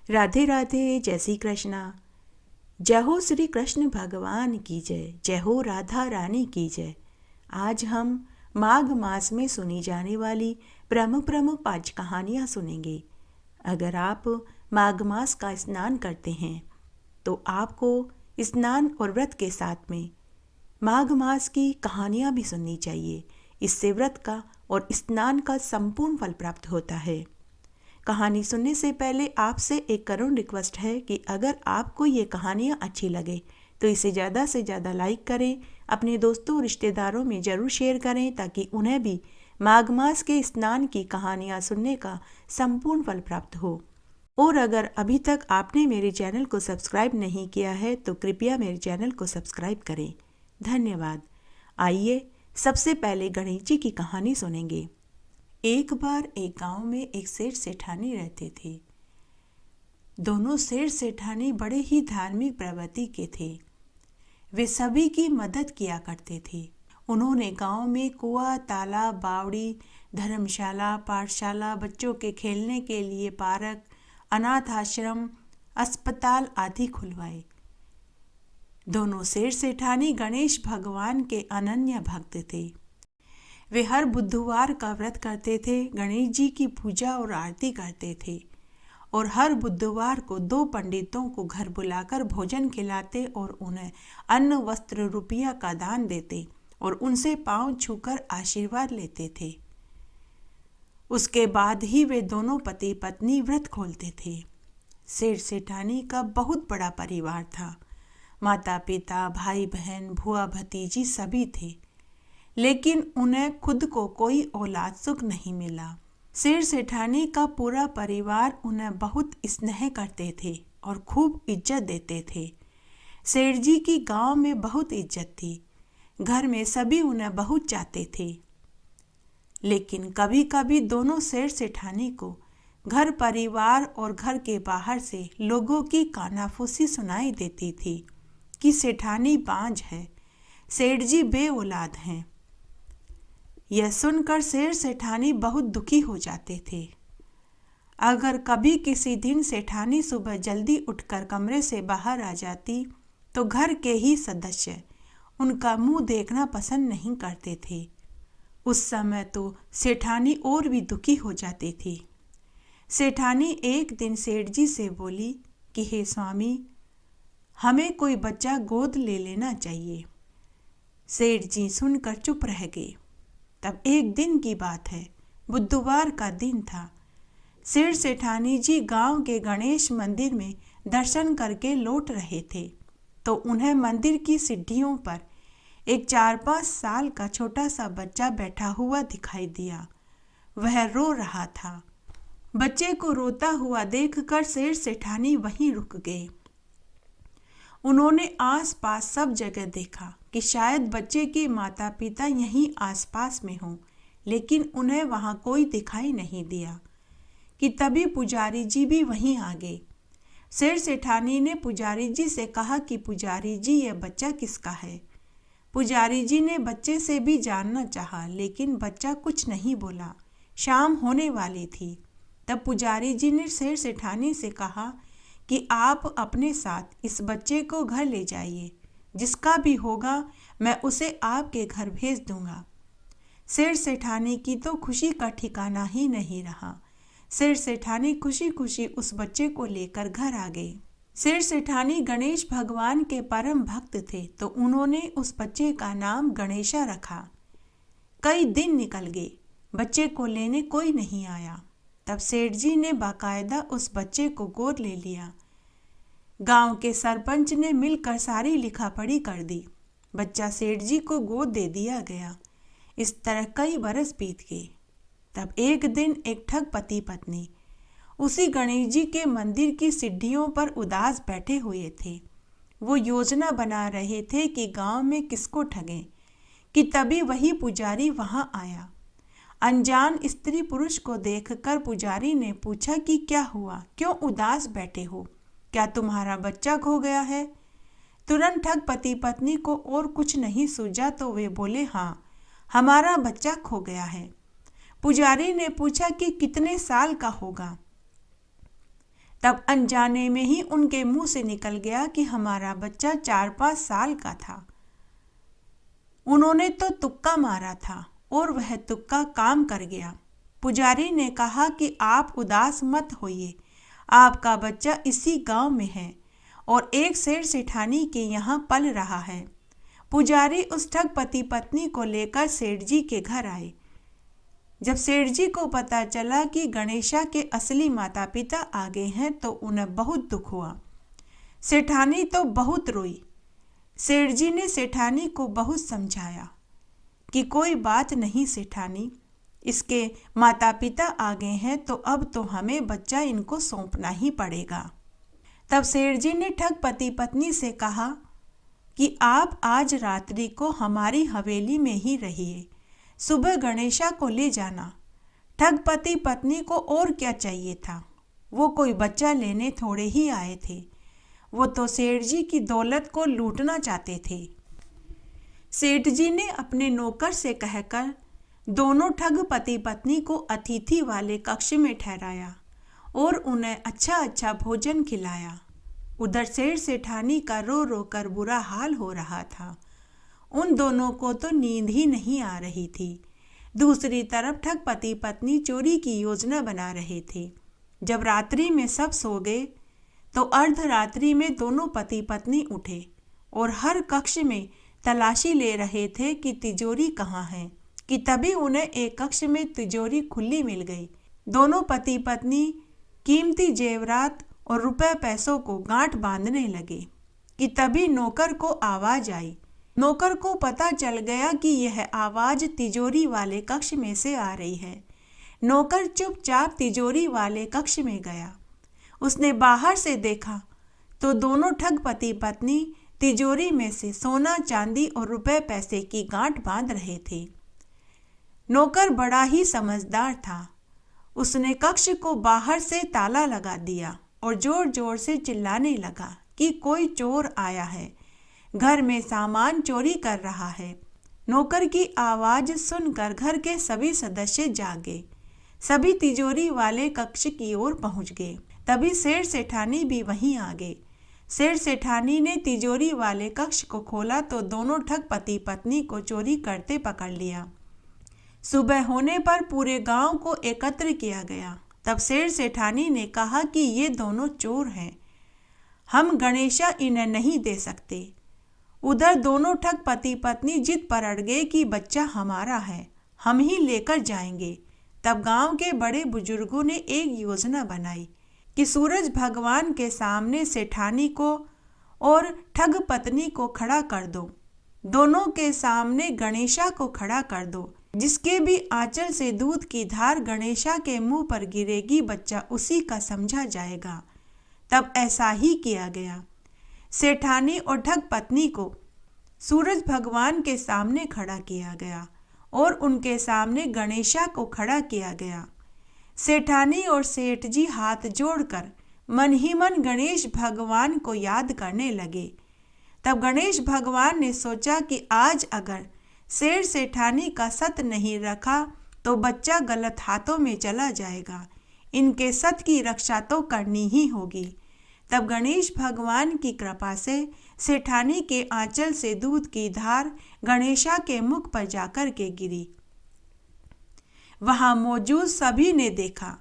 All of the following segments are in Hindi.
राधे राधे, जय श्री कृष्णा। जय हो श्री कृष्ण भगवान की जय, जय हो राधा रानी की जय। आज हम माघ मास में सुनी जाने वाली प्रमुख प्रमुख 5 कहानियाँ सुनेंगे। अगर आप माघ मास का स्नान करते हैं तो आपको स्नान और व्रत के साथ में माघ मास की कहानियाँ भी सुननी चाहिए। इससे व्रत का और स्नान का संपूर्ण फल प्राप्त होता है। कहानी सुनने से पहले आपसे एक करुण रिक्वेस्ट है कि अगर आपको ये कहानियाँ अच्छी लगे तो इसे ज़्यादा से ज़्यादा लाइक करें, अपने दोस्तों और रिश्तेदारों में ज़रूर शेयर करें ताकि उन्हें भी माघ मास के स्नान की कहानियाँ सुनने का संपूर्ण फल प्राप्त हो। और अगर अभी तक आपने मेरे चैनल को सब्सक्राइब नहीं किया है तो कृपया मेरे चैनल को सब्सक्राइब करें। धन्यवाद। आइए सबसे पहले गणेश जी की कहानी सुनेंगे। एक बार एक गांव में एक सेठ सेठानी रहते थे। दोनों सेठ सेठानी बड़े ही धार्मिक प्रवृत्ति के थे। वे सभी की मदद किया करते थे। उन्होंने गांव में कुआं, तालाब, बावड़ी, धर्मशाला, पाठशाला, बच्चों के खेलने के लिए पार्क, अनाथ आश्रम, अस्पताल आदि खुलवाए। दोनों सेठ सेठानी गणेश भगवान के अनन्य भक्त थे। वे हर बुधवार का व्रत करते थे, गणेश जी की पूजा और आरती करते थे और हर बुधवार को 2 पंडितों को घर बुलाकर भोजन खिलाते और उन्हें अन्न, वस्त्र, रुपया का दान देते और उनसे पांव छूकर आशीर्वाद लेते थे। उसके बाद ही वे दोनों पति पत्नी व्रत खोलते थे। सेठ सेठानी का बहुत बड़ा परिवार था। माता पिता, भाई बहन, भुआ भतीजी सभी थे, लेकिन उन्हें खुद को कोई औलाद सुख नहीं मिला। सेठ सेठानी का पूरा परिवार उन्हें बहुत स्नेह करते थे और खूब इज्जत देते थे। सेठ जी की गांव में बहुत इज्जत थी। घर में सभी उन्हें बहुत चाहते थे। लेकिन कभी कभी दोनों सेठ सेठानी को घर परिवार और घर के बाहर से लोगों की कानाफूसी सुनाई देती थी कि सेठानी बांझ है, सेठ जी बे औलाद हैं। यह सुनकर सेठ सेठानी बहुत दुखी हो जाते थे। अगर कभी किसी दिन सेठानी सुबह जल्दी उठकर कमरे से बाहर आ जाती तो घर के ही सदस्य उनका मुंह देखना पसंद नहीं करते थे। उस समय तो सेठानी और भी दुखी हो जाती थी। सेठानी एक दिन सेठ जी से बोली कि हे स्वामी, हमें कोई बच्चा गोद ले लेना चाहिए। सेठ जी सुनकर चुप रह गए। तब एक दिन की बात है, बुधवार का दिन था। सेठ सेठानी जी गांव के गणेश मंदिर में दर्शन करके लौट रहे थे तो उन्हें मंदिर की सीढ़ियों पर एक 4-5 साल का छोटा सा बच्चा बैठा हुआ दिखाई दिया। वह रो रहा था। बच्चे को रोता हुआ देखकर सेठ सेठानी वहीं रुक गए। उन्होंने आसपास सब जगह देखा कि शायद बच्चे के माता पिता यहीं आसपास में हों, लेकिन उन्हें वहां कोई दिखाई नहीं दिया कि तभी पुजारी जी भी वहीं आ गए। सेठ सेठानी ने पुजारी जी से कहा कि पुजारी जी, यह बच्चा किसका है। पुजारी जी ने बच्चे से भी जानना चाहा, लेकिन बच्चा कुछ नहीं बोला। शाम होने वाली थी। तब पुजारी जी ने सेठ सेठानी से कहा कि आप अपने साथ इस बच्चे को घर ले जाइए, जिसका भी होगा मैं उसे आपके घर भेज दूंगा। सेठ सेठानी की तो खुशी का ठिकाना ही नहीं रहा। सेठ सेठानी खुशी खुशी उस बच्चे को लेकर घर आ गए। सेठ सेठानी गणेश भगवान के परम भक्त थे तो उन्होंने उस बच्चे का नाम गणेशा रखा। कई दिन निकल गए, बच्चे को लेने कोई नहीं आया। तब सेठ जी ने बाकायदा उस बच्चे को गोद ले लिया। गांव के सरपंच ने मिलकर सारी लिखा पढ़ी कर दी। बच्चा सेठ जी को गोद दे दिया गया। इस तरह कई बरस बीत गए। तब एक दिन एक ठग पति पत्नी उसी गणेश जी के मंदिर की सीढ़ियों पर उदास बैठे हुए थे। वो योजना बना रहे थे कि गांव में किसको ठगें कि तभी वही पुजारी वहां आया। अनजान स्त्री पुरुष को देखकर पुजारी ने पूछा कि क्या हुआ, क्यों उदास बैठे हो, क्या तुम्हारा बच्चा खो गया है। तुरंत ठग पति पत्नी को और कुछ नहीं सूझा तो वे बोले, हाँ, हमारा बच्चा खो गया है। पुजारी ने पूछा कि कितने साल का होगा। तब अनजाने में ही उनके मुंह से निकल गया कि हमारा बच्चा 4-5 साल का था। उन्होंने तो तुक्का मारा था और वह तुक्का काम कर गया। पुजारी ने कहा कि आप उदास मत होइए, आपका बच्चा इसी गांव में है और एक सेठ सेठानी के यहाँ पल रहा है। पुजारी उस ठग पति पत्नी को लेकर सेठ जी के घर आए। जब सेठ जी को पता चला कि गणेशा के असली माता पिता आ गए हैं तो उन्हें बहुत दुख हुआ। सेठानी तो बहुत रोई। सेठ जी ने सेठानी को बहुत समझाया कि कोई बात नहीं सेठानी, इसके माता पिता आ गए हैं तो अब तो हमें बच्चा इनको सौंपना ही पड़ेगा। तब सेठ जी ने ठग पति पत्नी से कहा कि आप आज रात्रि को हमारी हवेली में ही रहिए, सुबह गणेशा को ले जाना। ठग पति पत्नी को और क्या चाहिए था, वो कोई बच्चा लेने थोड़े ही आए थे, वो तो सेठ जी की दौलत को लूटना चाहते थे। सेठ जी ने अपने नौकर से कहकर दोनों ठग पति पत्नी को अतिथि वाले कक्ष में ठहराया और उन्हें अच्छा अच्छा भोजन खिलाया। उधर सेठ सेठानी का रो रो कर बुरा हाल हो रहा था। उन दोनों को तो नींद ही नहीं आ रही थी। दूसरी तरफ ठग पति पत्नी चोरी की योजना बना रहे थे। जब रात्रि में सब सो गए तो अर्धरात्रि में दोनों पति पत्नी उठे और हर कक्ष में तलाशी ले रहे थे कि तिजोरी कहाँ है, कि तभी उन्हें एक कक्ष में तिजोरी खुली मिल गई। दोनों पति पत्नी कीमती जेवरात और रुपए पैसों को गांठ बांधने लगे कि तभी नौकर को आवाज आई। नौकर को पता चल गया कि यह आवाज तिजोरी वाले कक्ष में से आ रही है। नौकर चुपचाप तिजोरी वाले कक्ष में गया। उसने बाहर से देखा तो दोनों ठग पति पत्नी तिजोरी में से सोना चांदी और रुपए पैसे की गांठ बांध रहे थे। नौकर बड़ा ही समझदार था। उसने कक्ष को बाहर से ताला लगा दिया और जोर जोर से चिल्लाने लगा कि कोई चोर आया है, घर में सामान चोरी कर रहा है। नौकर की आवाज सुनकर घर के सभी सदस्य जागे। सभी तिजोरी वाले कक्ष की ओर पहुंच गए। तभी सेठ सेठानी भी वहीं आ गए। सेठ सेठानी ने तिजोरी वाले कक्ष को खोला तो दोनों ठग पति पत्नी को चोरी करते पकड़ लिया। सुबह होने पर पूरे गांव को एकत्र किया गया। तब सेठ सेठानी ने कहा कि ये दोनों चोर हैं, हम गणेशा इन्हें नहीं दे सकते। उधर दोनों ठग पति पत्नी जिद पर अड़ गए कि बच्चा हमारा है, हम ही लेकर जाएंगे। तब गांव के बड़े बुजुर्गों ने एक योजना बनाई कि सूरज भगवान के सामने सेठानी को और ठग पत्नी को खड़ा कर दो, दोनों के सामने गणेशा को खड़ा कर दो। जिसके भी आंचल से दूध की धार गणेशा के मुंह पर गिरेगी, बच्चा उसी का समझा जाएगा। तब ऐसा ही किया गया। सेठानी और ठग पत्नी को सूरज भगवान के सामने खड़ा किया गया और उनके सामने गणेशा को खड़ा किया गया। सेठानी और सेठ जी हाथ जोड़कर मन ही मन गणेश भगवान को याद करने लगे। तब गणेश भगवान ने सोचा कि आज अगर सेठ सेठानी का सत नहीं रखा तो बच्चा गलत हाथों में चला जाएगा, इनके सत की रक्षा तो करनी ही होगी। तब गणेश भगवान की कृपा से सेठानी के आंचल से दूध की धार गणेशा के मुख पर जाकर के गिरी। वहां मौजूद सभी ने देखा।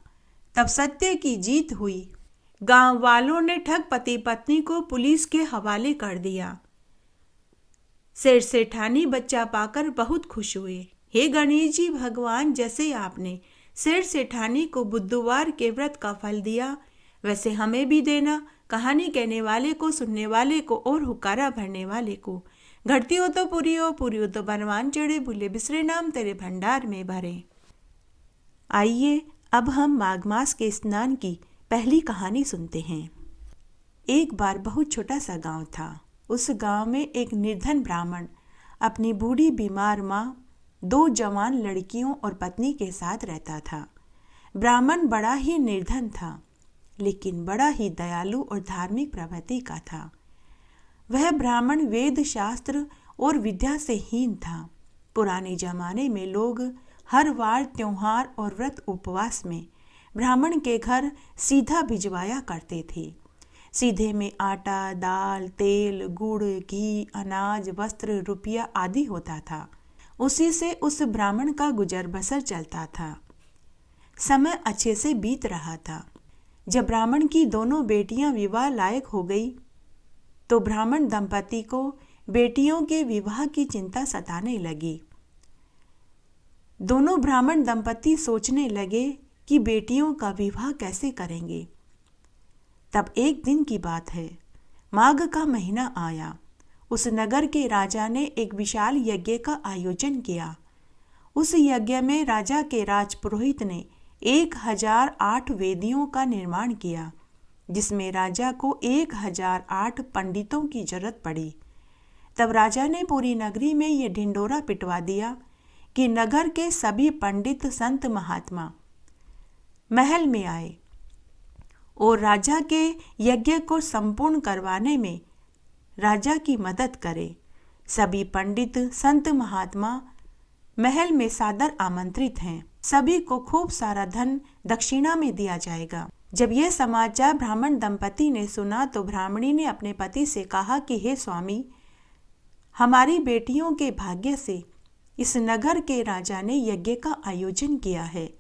तब सत्य की जीत हुई। गांव वालों ने ठग पति पत्नी को पुलिस के हवाले कर दिया। सेठ सेठानी बच्चा पाकर बहुत खुश हुए। हे गणेश जी भगवान, जैसे आपने सेठ सेठानी को बुधवार के व्रत का फल दिया, वैसे हमें भी देना। कहानी कहने वाले को, सुनने वाले को और हुक्कारा भरने वाले को। घटती हो तो पूरी हो, पूरी हो तो परवान चढ़े, भूले बिसरे नाम तेरे भंडार में भरे। आइए अब हम माघ मास के स्नान की पहली कहानी सुनते हैं। एक बार बहुत छोटा सा गांव था। उस गांव में एक निर्धन ब्राह्मण अपनी बूढ़ी बीमार माँ, 2 जवान लड़कियों और पत्नी के साथ रहता था। ब्राह्मण बड़ा ही निर्धन था, लेकिन बड़ा ही दयालु और धार्मिक प्रवृत्ति का था। वह ब्राह्मण वेद शास्त्र और विद्या से हीन था। पुराने जमाने में लोग हर वार त्योहार और व्रत उपवास में ब्राह्मण के घर सीधा भिजवाया करते थे। सीधे में आटा, दाल, तेल, गुड़, घी, अनाज, वस्त्र, रुपया आदि होता था। उसी से उस ब्राह्मण का गुजर बसर चलता था। समय अच्छे से बीत रहा था। जब ब्राह्मण की दोनों बेटियां विवाह लायक हो गई तो ब्राह्मण दंपति को बेटियों के विवाह की चिंता सताने लगी। दोनों ब्राह्मण दंपति सोचने लगे कि बेटियों का विवाह कैसे करेंगे। तब एक दिन की बात है, माघ का महीना आया। उस नगर के राजा ने एक विशाल यज्ञ का आयोजन किया। उस यज्ञ में राजा के राजपुरोहित ने 1008 वेदियों का निर्माण किया, जिसमें राजा को 1008 पंडितों की जरूरत पड़ी। तब राजा ने पूरी नगरी में ये ढिंडोरा पिटवा दिया कि नगर के सभी पंडित, संत, महात्मा महल में आए और राजा के यज्ञ को संपूर्ण करवाने में राजा की मदद करें। सभी पंडित, संत, महात्मा महल में सादर आमंत्रित हैं। सभी को खूब सारा धन दक्षिणा में दिया जाएगा। जब यह समाचार ब्राह्मण दंपति ने सुना तो ब्राह्मणी ने अपने पति से कहा कि हे स्वामी, हमारी बेटियों के भाग्य से इस नगर के राजा ने यज्ञ का आयोजन किया है,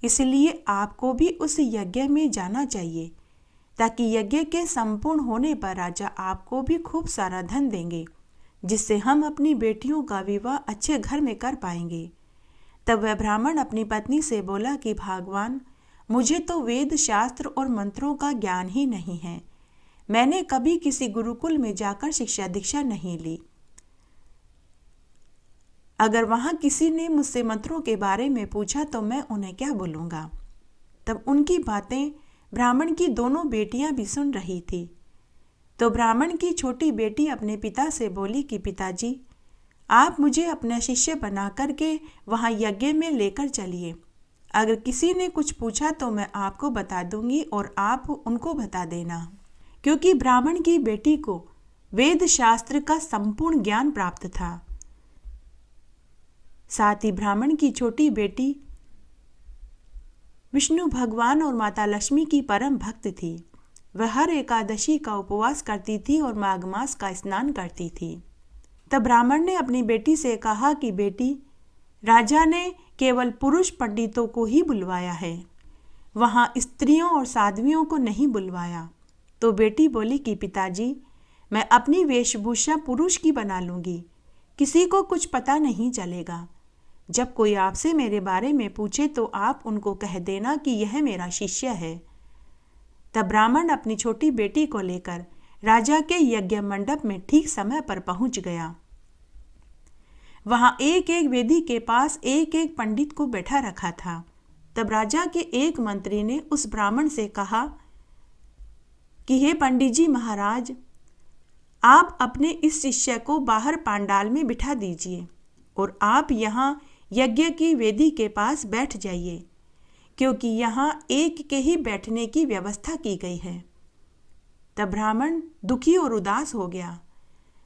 इसलिए आपको भी उस यज्ञ में जाना चाहिए, ताकि यज्ञ के संपूर्ण होने पर राजा आपको भी खूब सारा धन देंगे, जिससे हम अपनी बेटियों का विवाह अच्छे घर में कर पाएंगे। तब वह ब्राह्मण अपनी पत्नी से बोला कि भगवान, मुझे तो वेद, शास्त्र और मंत्रों का ज्ञान ही नहीं है। मैंने कभी किसी गुरुकुल में जाकर शिक्षा दीक्षा नहीं ली। अगर वहां किसी ने मुझसे मंत्रों के बारे में पूछा तो मैं उन्हें क्या बोलूँगा। तब उनकी बातें ब्राह्मण की दोनों बेटियां भी सुन रही थी। तो ब्राह्मण की छोटी बेटी अपने पिता से बोली कि पिताजी, आप मुझे अपना शिष्य बना करके वहाँ यज्ञ में लेकर चलिए। अगर किसी ने कुछ पूछा तो मैं आपको बता दूंगी और आप उनको बता देना। क्योंकि ब्राह्मण की बेटी को वेद शास्त्र का संपूर्ण ज्ञान प्राप्त था। साथ ही ब्राह्मण की छोटी बेटी विष्णु भगवान और माता लक्ष्मी की परम भक्त थी। वह हर एकादशी का उपवास करती थी और माघ मास का स्नान करती थी। तब ब्राह्मण ने अपनी बेटी से कहा कि बेटी, राजा ने केवल पुरुष पंडितों को ही बुलवाया है, वहाँ स्त्रियों और साध्वियों को नहीं बुलवाया। तो बेटी बोली कि पिताजी, मैं अपनी वेशभूषा पुरुष की बना लूँगी, किसी को कुछ पता नहीं चलेगा। जब कोई आपसे मेरे बारे में पूछे तो आप उनको कह देना कि यह मेरा शिष्य है। तब ब्राह्मण अपनी छोटी बेटी को लेकर राजा के यज्ञ मंडप में ठीक समय पर पहुंच गया। वहां एक एक वेदी के पास एक एक पंडित को बैठा रखा था। तब राजा के एक मंत्री ने उस ब्राह्मण से कहा कि हे पंडित जी महाराज, आप अपने इस शिष्य को बाहर पांडाल में बिठा दीजिए और आप यहाँ यज्ञ की वेदी के पास बैठ जाइए, क्योंकि यहाँ एक के ही बैठने की व्यवस्था की गई है। तब ब्राह्मण दुखी और उदास हो गया।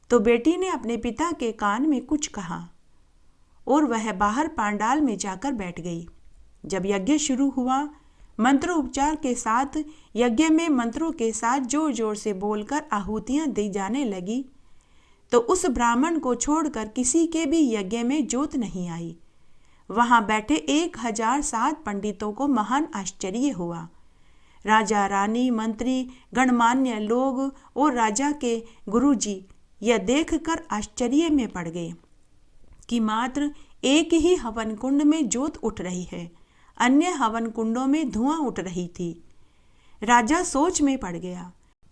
तो बेटी ने अपने पिता के कान में कुछ कहा और वह बाहर पांडाल में जाकर बैठ गई। जब यज्ञ शुरू हुआ, मंत्रोपचार के साथ यज्ञ में मंत्रों के साथ जोर जोर से बोलकर आहुतियां दी जाने लगी, तो उस ब्राह्मण को छोड़कर किसी के भी यज्ञ में जोत नहीं आई। वहां बैठे 1007 पंडितों को महान आश्चर्य हुआ। राजा, रानी, मंत्री, गणमान्य लोग और राजा के गुरुजी यह देखकर आश्चर्य में पड़ गए कि मात्र एक ही हवन कुंड में जोत उठ रही है, अन्य हवन कुंडों में धुआं उठ रही थी। राजा सोच में पड़ गया।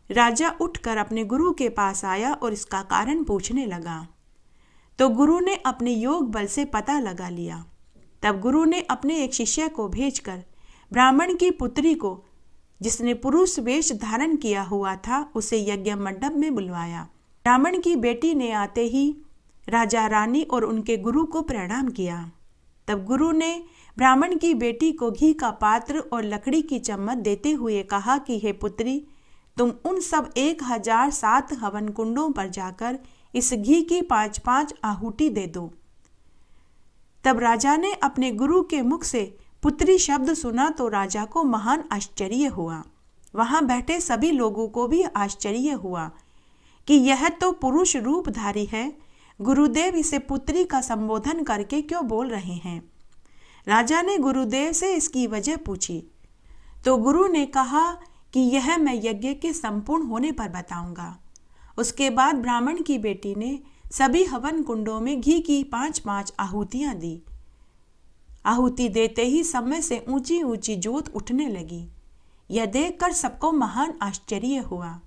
राजा उठकर अपने गुरु के पास आया और इसका कारण पूछने लगा। तो गुरु ने अपने योग बल से पता लगा लिया। तब गुरु ने अपने एक शिष्य को भेजकर ब्राह्मण की पुत्री को, जिसने पुरुष वेश धारण किया हुआ था, उसे यज्ञ मंडप में बुलवाया। ब्राह्मण की बेटी ने आते ही राजा, रानी और उनके गुरु को प्रणाम किया। तब गुरु ने ब्राह्मण की बेटी को घी का पात्र और लकड़ी की चम्मच देते हुए कहा कि हे पुत्री, तुम उन सब 1007 हवन कुंडों पर जाकर इस घी की 5-5 आहुति दे दो। तब राजा ने अपने गुरु के मुख से पुत्री शब्द सुना तो राजा को महान आश्चर्य हुआ। वहां बैठे सभी लोगों को भी आश्चर्य हुआ कि यह तो पुरुष रूपधारी है, गुरुदेव इसे पुत्री का संबोधन करके क्यों बोल रहे हैं। राजा ने गुरुदेव से इसकी वजह पूछी तो गुरु ने कहा कि यह मैं यज्ञ के संपूर्ण होने पर बताऊंगा। उसके बाद ब्राह्मण की बेटी ने सभी हवन कुंडों में घी की 5-5 आहुतियां दी। आहुति देते ही सब में से ऊंची ऊंची जोत उठने लगी। यह देखकर सबको महान आश्चर्य हुआ।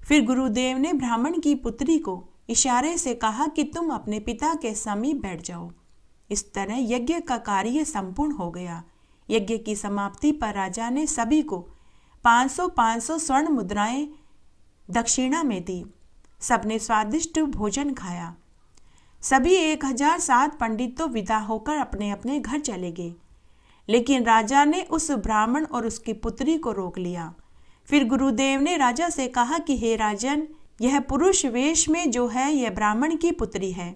फिर गुरुदेव ने ब्राह्मण की पुत्री को इशारे से कहा कि तुम अपने पिता के समीप बैठ जाओ। इस तरह यज्ञ का कार्य संपूर्ण हो गया। यज्ञ की समाप्ति पर राजा ने सभी को 500-500 स्वर्ण मुद्राएं दक्षिणा में दी। सबने स्वादिष्ट भोजन खाया। सभी 1007 पंडित तो विदा होकर अपने अपने घर चले गए, लेकिन राजा ने उस ब्राह्मण और उसकी पुत्री को रोक लिया। फिर गुरुदेव ने राजा से कहा कि हे राजन, यह पुरुष वेश में जो है यह ब्राह्मण की पुत्री है।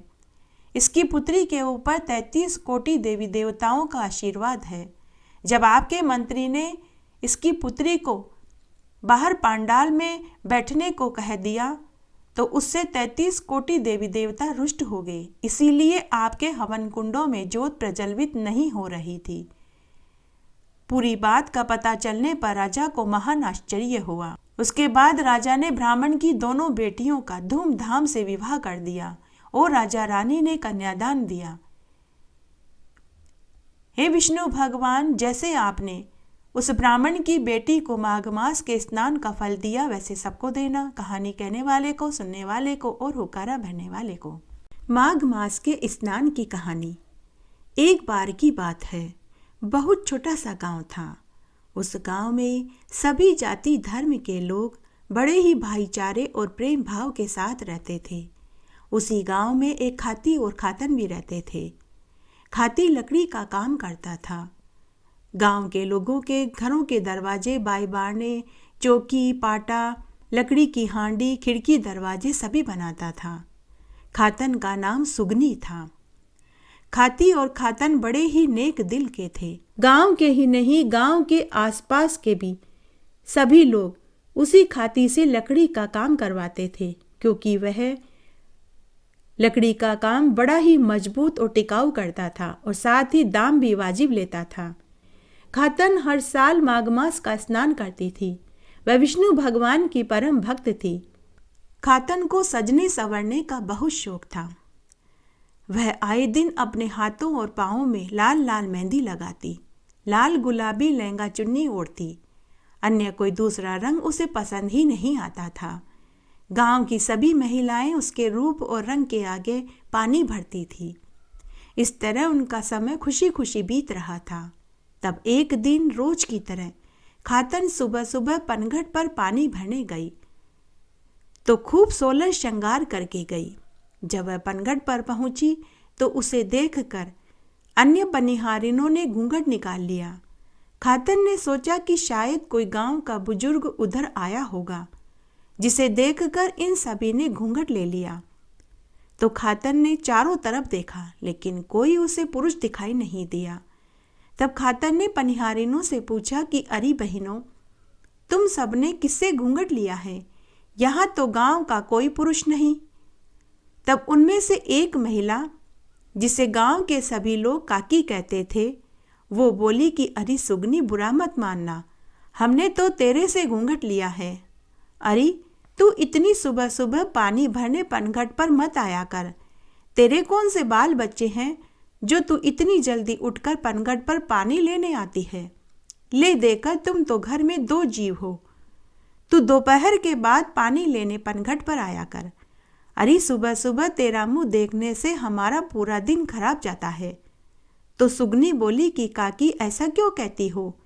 इसकी पुत्री के ऊपर 33 कोटि देवी देवताओं का आशीर्वाद है। जब आपके मंत्री ने इसकी पुत्री को बाहर पांडाल में बैठने को कह दिया तो उससे 33 कोटि देवी देवता रुष्ट हो गए। इसीलिए आपके हवन कुंडों में ज्योत प्रज्वलित नहीं हो रही थी। पूरी बात का पता चलने पर राजा को महान आश्चर्य हुआ। उसके बाद राजा ने ब्राह्मण की दोनों बेटियों का धूमधाम से विवाह कर दिया और राजा रानी ने कन्यादान दिया। हे विष्णु भगवान, जैसे आपने उस ब्राह्मण की बेटी को माघ मास के स्नान का फल दिया, वैसे सबको देना। कहानी कहने वाले को, सुनने वाले को और हुकारा भरने वाले को। माघ मास के स्नान की कहानी। एक बार की बात है, बहुत छोटा सा गांव था। उस गांव में सभी जाति धर्म के लोग बड़े ही भाईचारे और प्रेम भाव के साथ रहते थे। उसी गांव में एक खाती और खातन भी रहते थे। खाती लकड़ी का काम करता था। गांव के लोगों के घरों के दरवाजे, बाई बारने, चौकी, पाटा, लकड़ी की हांडी, खिड़की, दरवाजे सभी बनाता था। खातन का नाम सुगनी था। खाती और खातन बड़े ही नेक दिल के थे। गांव के ही नहीं, गांव के आसपास के भी सभी लोग उसी खाती से लकड़ी का काम करवाते थे, क्योंकि वह लकड़ी का काम बड़ा ही मजबूत और टिकाऊ करता था और साथ ही दाम भी वाजिब लेता था। खातन हर साल माघ मास का स्नान करती थी। वह विष्णु भगवान की परम भक्त थी। खातन को सजने संवरने का बहुत शौक था। वह आए दिन अपने हाथों और पाँवों में लाल लाल मेहंदी लगाती, लाल गुलाबी लहंगा चुन्नी ओढ़ती। अन्य कोई दूसरा रंग उसे पसंद ही नहीं आता था। गांव की सभी महिलाएं उसके रूप और रंग के आगे पानी भरती थी। इस तरह उनका समय खुशी खुशी बीत रहा था। तब एक दिन रोज की तरह खातन सुबह सुबह पनघट पर पानी भरने गई तो खूब सोलह श्रृंगार करके गई। जब वह पनघट पर पहुंची तो उसे देखकर अन्य पनिहारिनों ने घूंघट निकाल लिया। खातन ने सोचा कि शायद कोई गांव का बुजुर्ग उधर आया होगा, जिसे देखकर इन सभी ने घूंघट ले लिया। तो खातन ने चारों तरफ देखा, लेकिन कोई उसे पुरुष दिखाई नहीं दिया। तब खातन ने पनिहारिनों से पूछा कि अरे बहनों, तुम सबने किससे घूंघट लिया है? यहाँ तो गांव का कोई पुरुष नहीं। तब उनमें से एक महिला, जिसे गांव के सभी लोग काकी कहते थे, वो बोली कि अरे सुगनी, बुरा मत मानना, हमने तो तेरे से घूंघट लिया है। अरे तू इतनी सुबह सुबह पानी भरने पनघट पर मत आया कर। तेरे कौन से बाल बच्चे हैं जो तू इतनी जल्दी उठकर पनघट पर पानी लेने आती है? ले देकर तुम तो घर में 2 जीव हो। तू दोपहर के बाद पानी लेने पनघट पर आया कर। अरे सुबह सुबह तेरा मुंह देखने से हमारा पूरा दिन खराब जाता है। तो सुगनी बोली कि काकी, ऐसा क्यों कहती हो?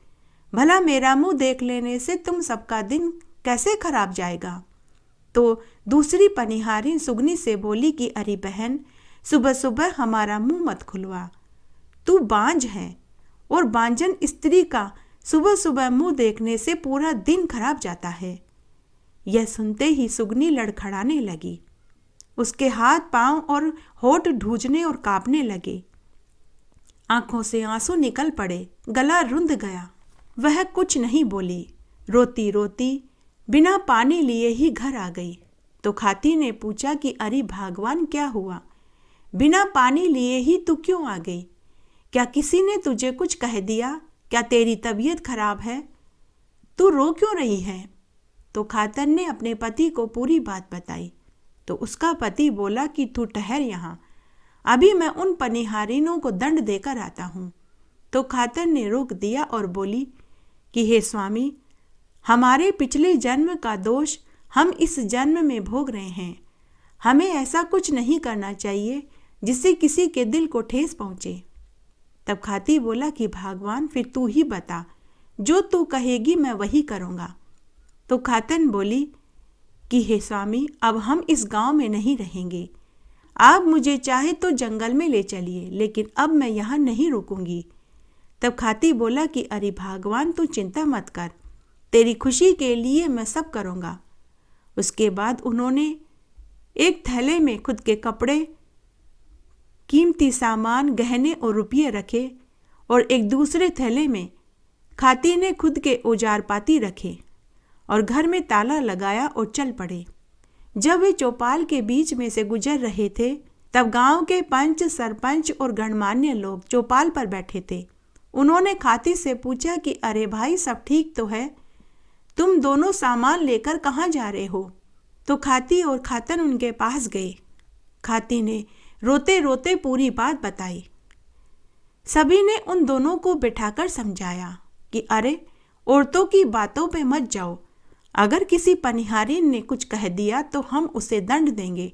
भला मेरा मुंह देख लेने से तुम सबका दिन कैसे खराब जाएगा? तो दूसरी पनिहारी सुगनी से बोली कि अरे बहन, सुबह सुबह हमारा मुंह मत खुलवा। तू बांझ है और बांझन स्त्री का सुबह सुबह मुंह देखने से पूरा दिन खराब जाता है। यह सुनते ही सुगनी लड़खड़ाने लगी। उसके हाथ पांव और होठ ढूंढने और कांपने लगे। आंखों से आंसू निकल पड़े, गला रुंध गया। वह कुछ नहीं बोली, रोती रोती बिना पानी लिए ही घर आ गई। तो खाती ने पूछा कि अरे भगवान, क्या हुआ? बिना पानी लिए ही तू क्यों आ गई? क्या किसी ने तुझे कुछ कह दिया? क्या तेरी तबीयत खराब है? तू रो क्यों रही है? तो खातन ने अपने पति को पूरी बात बताई। तो उसका पति बोला कि तू ठहर यहाँ, अभी मैं उन पनिहारिनों को दंड देकर आता हूँ। तो खातन ने रोक दिया और बोली कि हे स्वामी, हमारे पिछले जन्म का दोष हम इस जन्म में भोग रहे हैं। हमें ऐसा कुछ नहीं करना चाहिए जिससे किसी के दिल को ठेस पहुँचे। तब खाती बोला कि भगवान, फिर तू ही बता, जो तू कहेगी मैं वही करूँगा। तो खातन बोली कि हे स्वामी, अब हम इस गांव में नहीं रहेंगे। आप मुझे चाहे तो जंगल में ले चलिए, लेकिन अब मैं यहाँ नहीं रुकूंगी। तब खाती बोला कि अरे भगवान, तू चिंता मत कर, तेरी खुशी के लिए मैं सब करूँगा। उसके बाद उन्होंने एक थैले में खुद के कपड़े, कीमती सामान, गहने और रुपये रखे और एक दूसरे थैले में खाती ने खुद के औजार पाती रखे और घर में ताला लगाया और चल पड़े। जब वे चौपाल के बीच में से गुजर रहे थे, तब गांव के पंच, सरपंच और गणमान्य लोग चौपाल पर बैठे थे। उन्होंने खाती से पूछा कि अरे भाई, सब ठीक तो है? तुम दोनों सामान लेकर कहाँ जा रहे हो? तो खाती और खातन उनके पास गए। खाती ने रोते रोते पूरी बात बताई। सभी ने उन दोनों को बिठाकर समझाया कि अरे, औरतों की बातों पे मत जाओ। अगर किसी पनिहारी ने कुछ कह दिया तो हम उसे दंड देंगे,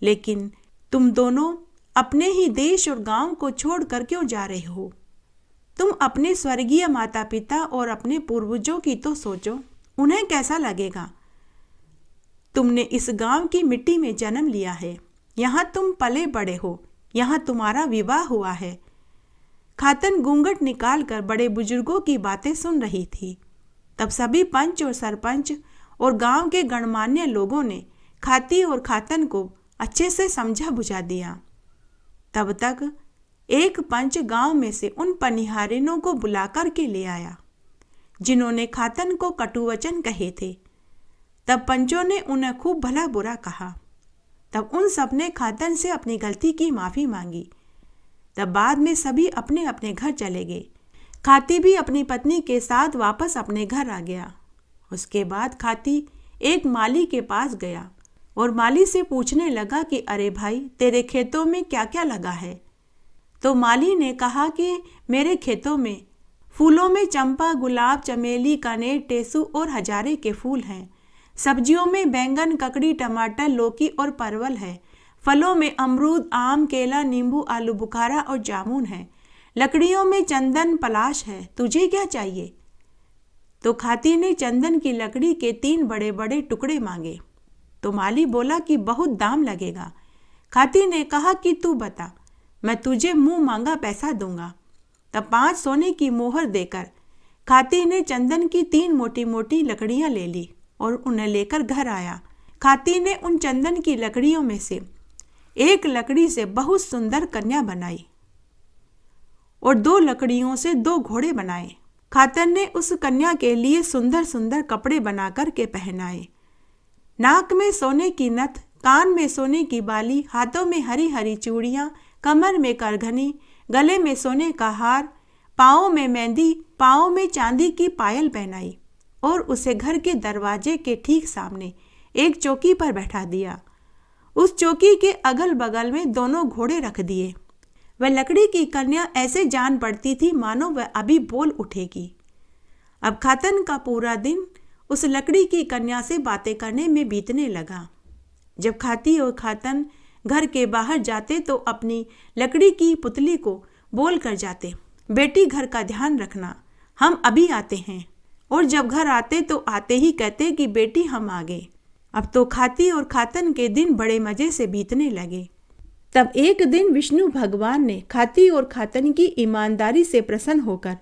लेकिन तुम दोनों अपने ही देश और गांव को छोड़कर क्यों जा रहे हो? तुम अपने स्वर्गीय माता पिता और अपने पूर्वजों की तो सोचो, उन्हें कैसा लगेगा? तुमने इस गांव की मिट्टी में जन्म लिया है, यहाँ तुम पले बड़े हो, यहाँ तुम्हारा विवाह हुआ है। खातन घूंघट निकालकर बड़े बुजुर्गों की बातें सुन रही थी। तब सभी पंच और सरपंच और गांव के गणमान्य लोगों ने खाती और खातन को अच्छे से समझा बुझा दिया। तब तक एक पंच गांव में से उन पनिहारिनों को बुलाकर के ले आया जिन्होंने खातन को कटुवचन कहे थे। तब पंचों ने उन्हें खूब भला बुरा कहा। तब उन सब ने खातन से अपनी गलती की माफ़ी मांगी। तब बाद में सभी अपने अपने घर चले गए। खाती भी अपनी पत्नी के साथ वापस अपने घर आ गया। उसके बाद खाती एक माली के पास गया और माली से पूछने लगा कि अरे भाई, तेरे खेतों में क्या क्या लगा है? तो माली ने कहा कि मेरे खेतों में फूलों में चंपा, गुलाब, चमेली, कनेर, टेसू और हजारे के फूल हैं। सब्जियों में बैंगन, ककड़ी, टमाटर, लौकी और परवल है। फलों में अमरूद, आम, केला, नींबू, आलू बुखारा और जामुन है। लकड़ियों में चंदन, पलाश है। तुझे क्या चाहिए? तो खाती ने चंदन की लकड़ी के 3 बड़े बड़े टुकड़े मांगे। तो माली बोला कि बहुत दाम लगेगा। खाती ने कहा कि तू बता, मैं तुझे मुंह मांगा पैसा दूंगा। तब 5 सोने की मोहर देकर खाती ने चंदन की 3 मोटी मोटी लकड़ियां ले ली और उन्हें लेकर घर आया। खाती ने उन चंदन की लकड़ियों में से एक लकड़ी से बहुत सुंदर कन्या बनाई और 2 लकड़ियों से 2 घोड़े बनाए। खातन ने उस कन्या के लिए सुंदर सुंदर कपड़े बनाकर के पहनाए। नाक में सोने की नथ, कान में सोने की बाली, हाथों में हरी हरी चूड़ियाँ, कमर में करघनी, गले में सोने का हार, पाँव में मेहंदी, पाँव में चांदी की पायल पहनाई और उसे घर के दरवाजे के ठीक सामने एक चौकी पर बैठा दिया। उस चौकी के अगल बगल में दोनों घोड़े रख दिए। वह लकड़ी की कन्या ऐसे जान पड़ती थी मानो वह अभी बोल उठेगी। अब खातन का पूरा दिन उस लकड़ी की कन्या से बातें करने में बीतने लगा। जब खाती और खातन घर के बाहर जाते तो अपनी लकड़ी की पुतली को बोल कर जाते, बेटी घर का ध्यान रखना, हम अभी आते हैं। और जब घर आते तो आते ही कहते कि बेटी हम आ गए। अब तो खाती और खातन के दिन बड़े मज़े से बीतने लगे। तब एक दिन विष्णु भगवान ने खाती और खातन की ईमानदारी से प्रसन्न होकर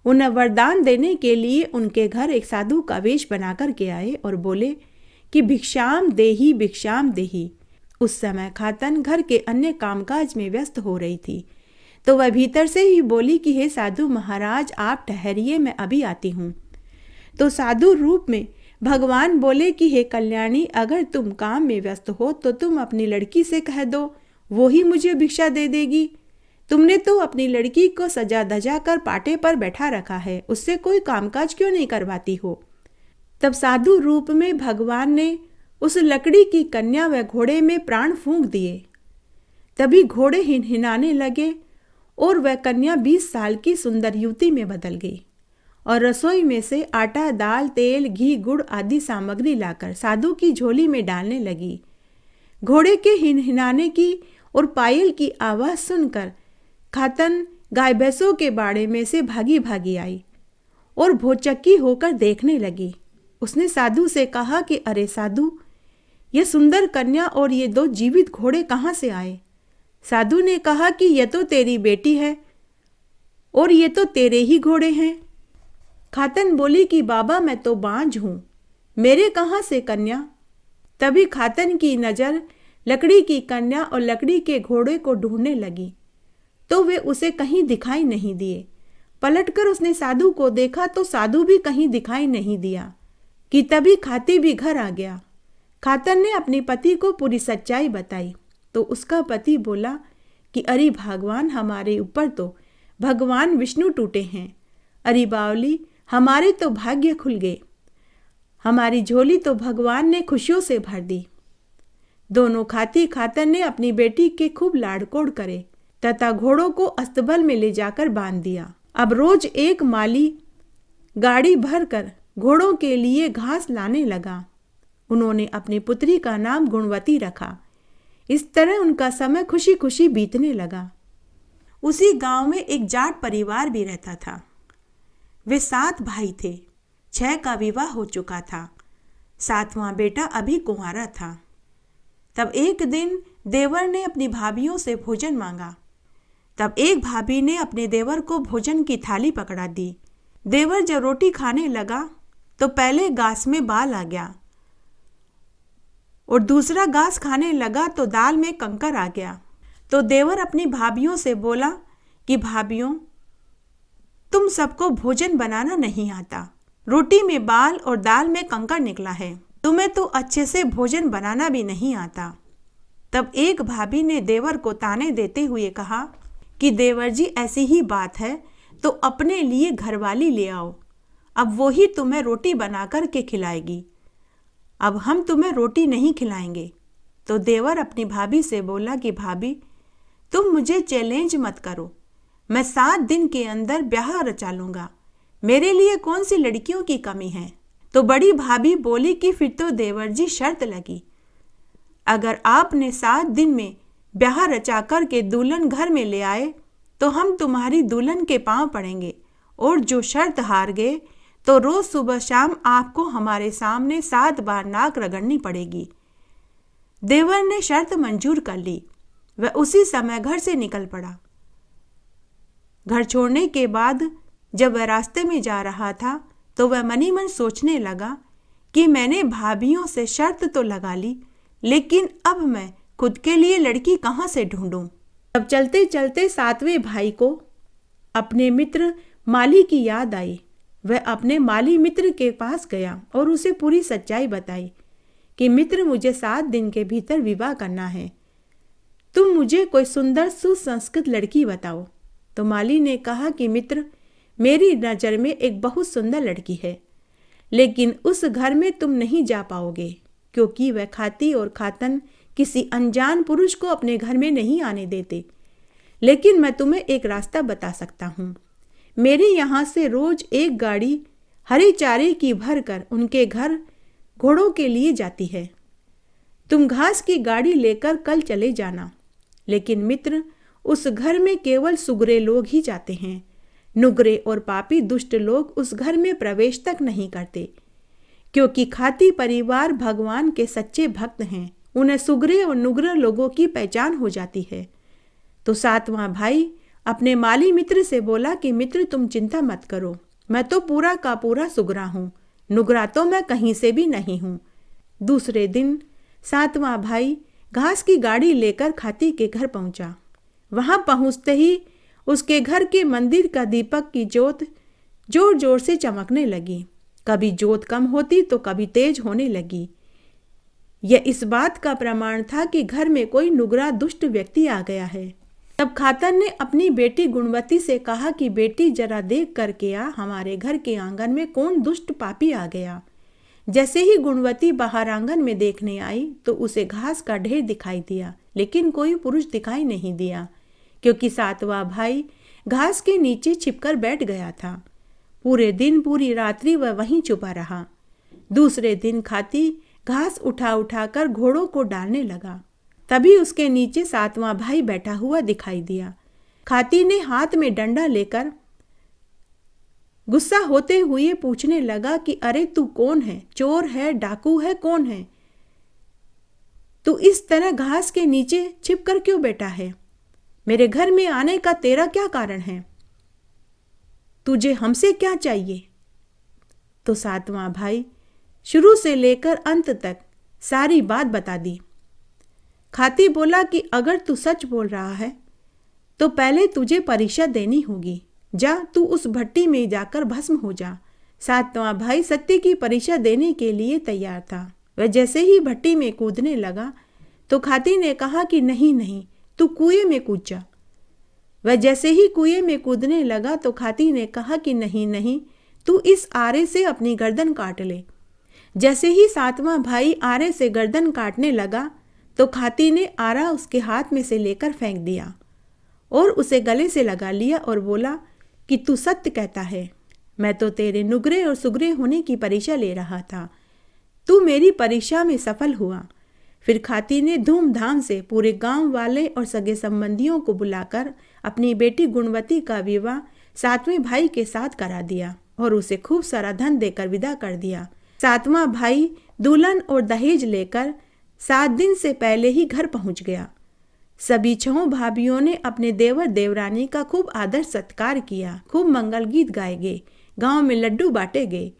उन्हें वरदान देने के लिए उनके घर एक साधु का वेश बनाकर के आए और बोले कि भिक्षाम देही भिक्षाम देही। उस समय खातन घर के अन्य कामकाज में व्यस्त हो रही थी। तो वह भीतर से ही बोली कि हे साधु महाराज, आप ठहरिए, मैं अभी आती हूँ। तो साधु रूप में भगवान बोले कि हे कल्याणी, अगर तुम काम में व्यस्त हो तो तुम अपनी लड़की से कह दो, वो ही मुझे भिक्षा दे देगी। तुमने तो अपनी लड़की को सजा धजा कर पाटे पर बैठा रखा है, उससे कोई कामकाज क्यों नहीं करवाती हो। तब साधु रूप में भगवान ने उस लकड़ी की कन्या व घोड़े में प्राण फूंक दिए। तभी घोड़े हिनहिनाने लगे और वह कन्या 20 साल की सुंदर युवती में बदल गई और रसोई में से आटा, दाल, तेल, घी, गुड़ आदि सामग्री लाकर साधु की झोली में डालने लगी। घोड़े के हिनहिनाने की और पायल की आवाज़ सुनकर खातन गाय भैंसों के बाड़े में से भागी भागी आई और भौचक्की होकर देखने लगी। उसने साधु से कहा कि अरे साधु, यह सुंदर कन्या और ये 2 जीवित घोड़े कहाँ से आए। साधु ने कहा कि यह तो तेरी बेटी है और ये तो तेरे ही घोड़े हैं। खातन बोली कि बाबा, मैं तो बांझ हूँ, मेरे कहाँ से कन्या। तभी खातन की नज़र लकड़ी की कन्या और लकड़ी के घोड़े को ढूंढने लगी तो वे उसे कहीं दिखाई नहीं दिए। पलटकर उसने साधु को देखा तो साधु भी कहीं दिखाई नहीं दिया कि तभी खाती भी घर आ गया। खातन ने अपने पति को पूरी सच्चाई बताई तो उसका पति बोला कि अरे भगवान, हमारे ऊपर तो भगवान विष्णु टूटे हैं। अरे बावली, हमारे तो भाग्य खुल गए, हमारी झोली तो भगवान ने खुशियों से भर दी। दोनों खाती खातन ने अपनी बेटी के खूब लाड़कोड़ करे तथा घोड़ों को अस्तबल में ले जाकर बांध दिया। अब रोज एक माली गाड़ी भर कर घोड़ों के लिए घास लाने लगा। उन्होंने अपनी पुत्री का नाम गुणवती रखा। इस तरह उनका समय खुशी खुशी बीतने लगा। उसी गांव में एक जाट परिवार भी रहता था। वे 7 भाई थे। 6 का विवाह हो चुका था, 7वां बेटा अभी कुंवारा था। तब एक दिन देवर ने अपनी भाभियों से भोजन मांगा। तब एक भाभी ने अपने देवर को भोजन की थाली पकड़ा दी। देवर जब रोटी खाने लगा तो पहले गास में बाल आ गया और दूसरा घास खाने लगा तो दाल में कंकर आ गया। तो देवर अपनी भाभियों से बोला कि भाभियों, तुम सबको भोजन बनाना नहीं आता, रोटी में बाल और दाल में कंकर निकला है, तुम्हें तो अच्छे से भोजन बनाना भी नहीं आता। तब एक भाभी ने देवर को ताने देते हुए कहा कि देवर जी, ऐसी ही बात है तो अपने लिए घरवाली ले आओ, अब वो ही तुम्हें रोटी बना कर के खिलाएगी, अब हम तुम्हें रोटी नहीं खिलाएंगे। तो देवर अपनी भाभी से बोला कि भाभी, तुम मुझे चैलेंज मत करो, मैं 7 दिन के अंदर ब्याह रचा लूँगा, मेरे लिए कौन सी लड़कियों की कमी है। तो बड़ी भाभी बोली कि फिर तो देवर जी शर्त लगी, अगर आपने 7 दिन में ब्याह रचा कर के दुल्हन घर में ले आए तो हम तुम्हारी दुल्हन के पांव पड़ेंगे और जो शर्त हार गए तो रोज सुबह शाम आपको हमारे सामने 7 बार नाक रगड़नी पड़ेगी। देवर ने शर्त मंजूर कर ली। वह उसी समय घर से निकल पड़ा। घर छोड़ने के बाद जब वह रास्ते में जा रहा था तो वह मनी मन सोचने लगा कि मैंने भाभियों से शर्त तो लगा ली, लेकिन अब मैं खुद के लिए लड़की कहाँ से ढूंढूं। तब चलते चलते 7वें भाई को अपने मित्र माली की याद आई। वह अपने माली मित्र के पास गया और उसे पूरी सच्चाई बताई कि मित्र, मुझे 7 दिन के भीतर विवाह करना है, तुम मुझे कोई सुंदर सुसंस्कृत लड़की बताओ। तो माली ने कहा कि मित्र, मेरी नज़र में एक बहुत सुंदर लड़की है, लेकिन उस घर में तुम नहीं जा पाओगे क्योंकि वह खाती और खातन किसी अनजान पुरुष को अपने घर में नहीं आने देते। लेकिन मैं तुम्हें एक रास्ता बता सकता हूँ। मेरे यहाँ से रोज एक गाड़ी हरे चारे की भरकर उनके घर घोड़ों के लिए जाती है। तुम घास की गाड़ी लेकर कल चले जाना। लेकिन मित्र, उस घर में केवल सुगरे लोग ही जाते हैं। नुगरे और पापी दुष्ट लोग उस घर में प्रवेश तक नहीं करते, क्योंकि खाती परिवार भगवान के सच्चे भक्त हैं। उन्हें सुगरे और नुगरे लोगों की पहचान हो जाती है। तो 7वां भाई अपने माली मित्र से बोला कि मित्र, तुम चिंता मत करो, मैं तो पूरा का पूरा सुगरा हूँ, नुगरा तो मैं कहीं से भी नहीं हूँ। दूसरे दिन 7वां भाई घास की गाड़ी लेकर खाती के घर पहुंचा। वहां पहुंचते ही उसके घर के मंदिर का दीपक की ज्योत जोर जोर से चमकने लगी। कभी ज्योत कम होती तो कभी तेज होने लगी। यह इस बात का प्रमाण था कि घर में कोई नुगरा दुष्ट व्यक्ति आ गया है। तब खातन ने अपनी बेटी गुणवती से कहा कि बेटी जरा देख करके आ, हमारे घर के आंगन में कौन दुष्ट पापी आ गया। जैसे ही गुणवती बाहर आंगन में देखने आई तो उसे घास का ढेर दिखाई दिया, लेकिन कोई पुरुष दिखाई नहीं दिया, क्योंकि सातवां भाई घास के नीचे छिपकर बैठ गया था। पूरे दिन पूरी रात्रि वह वहीं छुपा रहा। दूसरे दिन खाती घास उठा उठा कर घोड़ों को डालने लगा। तभी उसके नीचे सातवां भाई बैठा हुआ दिखाई दिया। खाती ने हाथ में डंडा लेकर गुस्सा होते हुए पूछने लगा कि अरे तू कौन है? चोर है, डाकू है, कौन है? तू इस तरह घास के नीचे छिप कर क्यों बैठा है? मेरे घर में आने का तेरा क्या कारण है? तुझे हमसे क्या चाहिए? तो सातवां भाई शुरू से लेकर अंत तक सारी बात बता दी। खाती बोला कि अगर तू सच बोल रहा है तो पहले तुझे परीक्षा देनी होगी। जा, तू उस भट्टी में जाकर भस्म हो जा। सातवां भाई सत्य की परीक्षा देने के लिए तैयार था। वह जैसे ही भट्टी में कूदने लगा तो खाती ने कहा कि नहीं नहीं, तू कुएं में कूद जा। वह जैसे ही कुएं में कूदने लगा तो खाती ने कहा कि नहीं नहीं, तू इस आरे से अपनी गर्दन काट ले। जैसे ही सातवां भाई आरे से गर्दन काटने लगा तो खाती ने आरा उसके हाथ में से लेकर फेंक दिया और उसे गले से लगा लिया और बोला कि तू सत्य कहता है। मैं तो तेरे नुगरे और सुगरे होने की परीक्षा ले रहा था। तू मेरी परीक्षा में सफल हुआ। फिर खाती ने धूमधाम से पूरे गांव वाले और सगे संबंधियों को बुलाकर अपनी बेटी गुणवती का विवाह सातवें भाई के साथ करा दिया और उसे खूब सारा धन देकर विदा कर दिया। सातवां भाई दुल्हन और दहेज लेकर 7 दिन से पहले ही घर पहुंच गया। सभी 6 भाभियों ने अपने देवर देवरानी का खूब आदर सत्कार किया। खूब मंगल गीत गाए गए, गांव में लड्डू बांटे गए।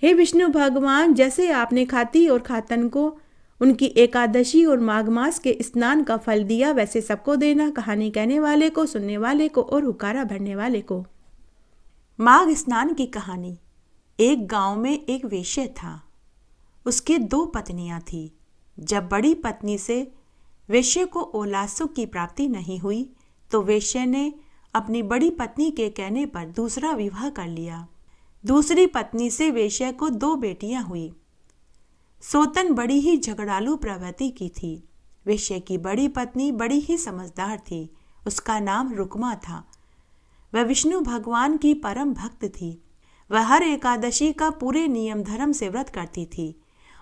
हे विष्णु भगवान, जैसे आपने खाती और खातन को उनकी एकादशी और माघ मास के स्नान का फल दिया, वैसे सबको देना। कहानी कहने वाले को, सुनने वाले को और हुक्कारा भरने वाले को। माघ स्नान की कहानी। एक गांव में एक वेश्या था। उसके 2 पत्नियां थीं। जब बड़ी पत्नी से वेश्या को औलाद सुख की प्राप्ति नहीं हुई तो वेश्या ने अपनी बड़ी पत्नी के कहने पर दूसरा विवाह कर लिया। दूसरी पत्नी से वेश्या को 2 बेटियां हुई। सोतन बड़ी ही झगड़ालू प्रवृत्ति की थी। वेश्या की बड़ी पत्नी बड़ी ही समझदार थी। उसका नाम रुक्मा था। वह विष्णु भगवान की परम भक्त थी। वह हर एकादशी का पूरे नियम धर्म से व्रत करती थी